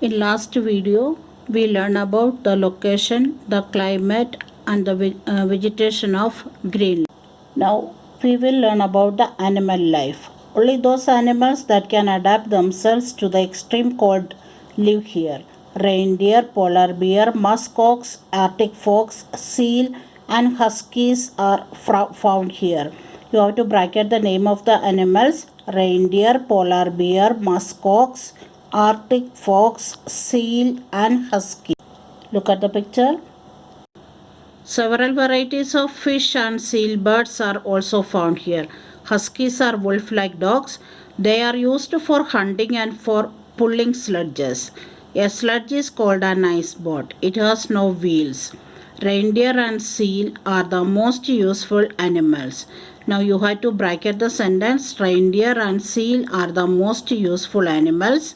In last video, we learned about the location, the climate and the vegetation of Greenland. Now, we will learn about the animal life. Only those animals that can adapt themselves to the extreme cold live here. Reindeer, polar bear, musk ox, arctic fox, seal and huskies are found here. You have to bracket the name of the animals: reindeer, polar bear, musk ox, arctic fox, seal and husky. Look at the picture. Several varieties of fish and seal birds are also found here. Huskies are wolf-like dogs. They are used for hunting and for pulling sledges. A sledge is called an ice boat. It has no wheels. Reindeer and seal are the most useful animals. Now you have to bracket the sentence. Reindeer and seal are the most useful animals.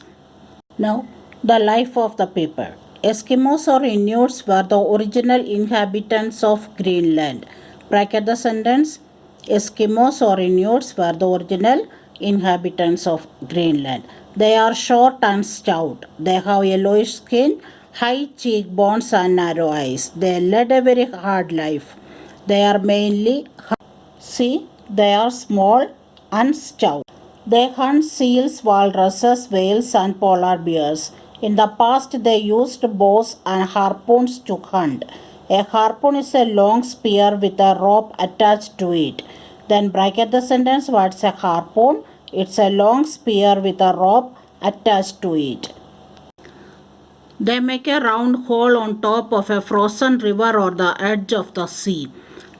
Now, the life of the people. Eskimos or Inuits were the original inhabitants of Greenland. Bracket the sentence. Eskimos or Inuits were the original inhabitants of Greenland. They are short and stout. They have yellowish skin, high cheekbones and narrow eyes. They led a very hard life. They are mainly, they are small and stout. They hunt seals, walruses, whales and polar bears. In the past, they used bows and harpoons to hunt. A harpoon is a long spear with a rope attached to it. Then bracket the sentence. What's a harpoon? It's a long spear with a rope attached to it. They make a round hole on top of a frozen river or the edge of the sea.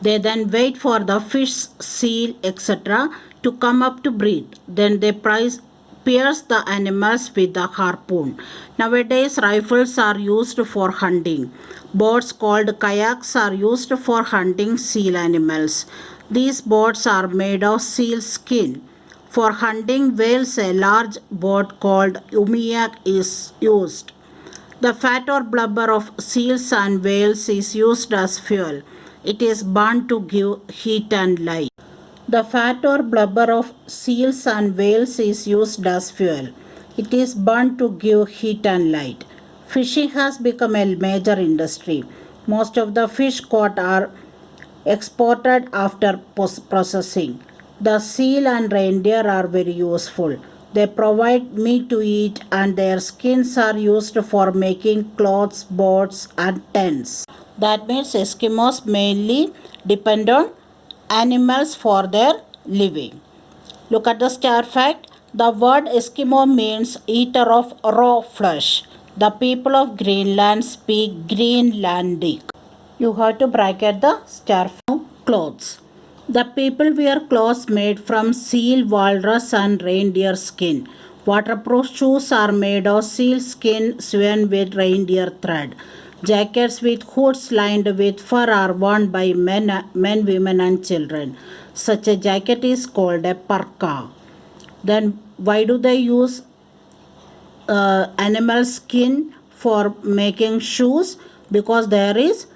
They then wait for the fish, seal, etc. to come up to breathe. Then they pierce the animals with the harpoon. Nowadays, rifles are used for hunting. Boats called kayaks are used for hunting seal animals. These boats are made of seal skin. For hunting whales, a large boat called umiak is used. The fat or blubber of seals and whales is used as fuel. It is burned to give heat and light. The fat or blubber of seals and whales is used as fuel. It is burned to give heat and light. Fishing has become a major industry. Most of the fish caught are exported after processing. The seal and reindeer are very useful. They provide meat to eat and their skins are used for making clothes, boats and tents. That means Eskimos mainly depend on animals for their living. Look at the star fact. The word Eskimo means eater of raw flesh. The people of Greenland speak Greenlandic. You have to bracket the star fact. Clothes. The people wear clothes made from seal, walrus and reindeer skin. Waterproof shoes are made of seal skin sewn with reindeer thread. Jackets with hoods lined with fur are worn by men, women and children. Such a jacket is called a parka. Then why do they use animal skin for making shoes? Because there is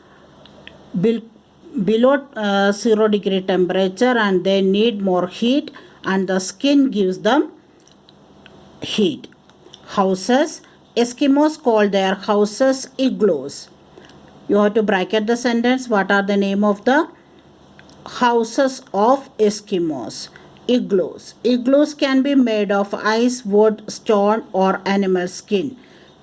below 0 degree temperature and they need more heat and the skin gives them heat. Houses. Eskimos call their houses igloos. You have to bracket the sentence. What are the name of the houses of Eskimos? Igloos. Igloos can be made of ice, wood, stone or animal skin.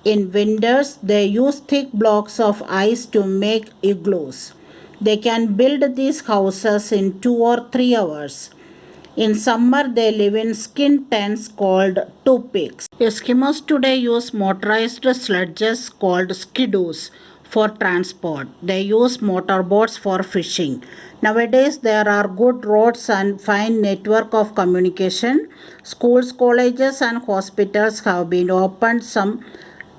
In winters, they use thick blocks of ice to make igloos. They can build these houses in 2 or 3 hours. In summer, they live in skin tents called tupiks. Eskimos today use motorized sledges called skidoos for transport. They use motorboats for fishing. Nowadays, there are good roads and fine network of communication. Schools, colleges and hospitals have been opened. Some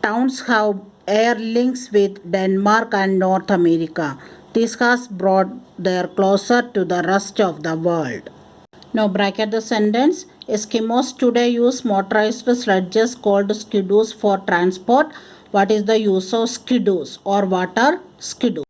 towns have air links with Denmark and North America. This has brought them closer to the rest of the world. Now bracket the sentence. Eskimos today use motorized sledges called skidoos for transport. What is the use of skidoos or what are skidoos?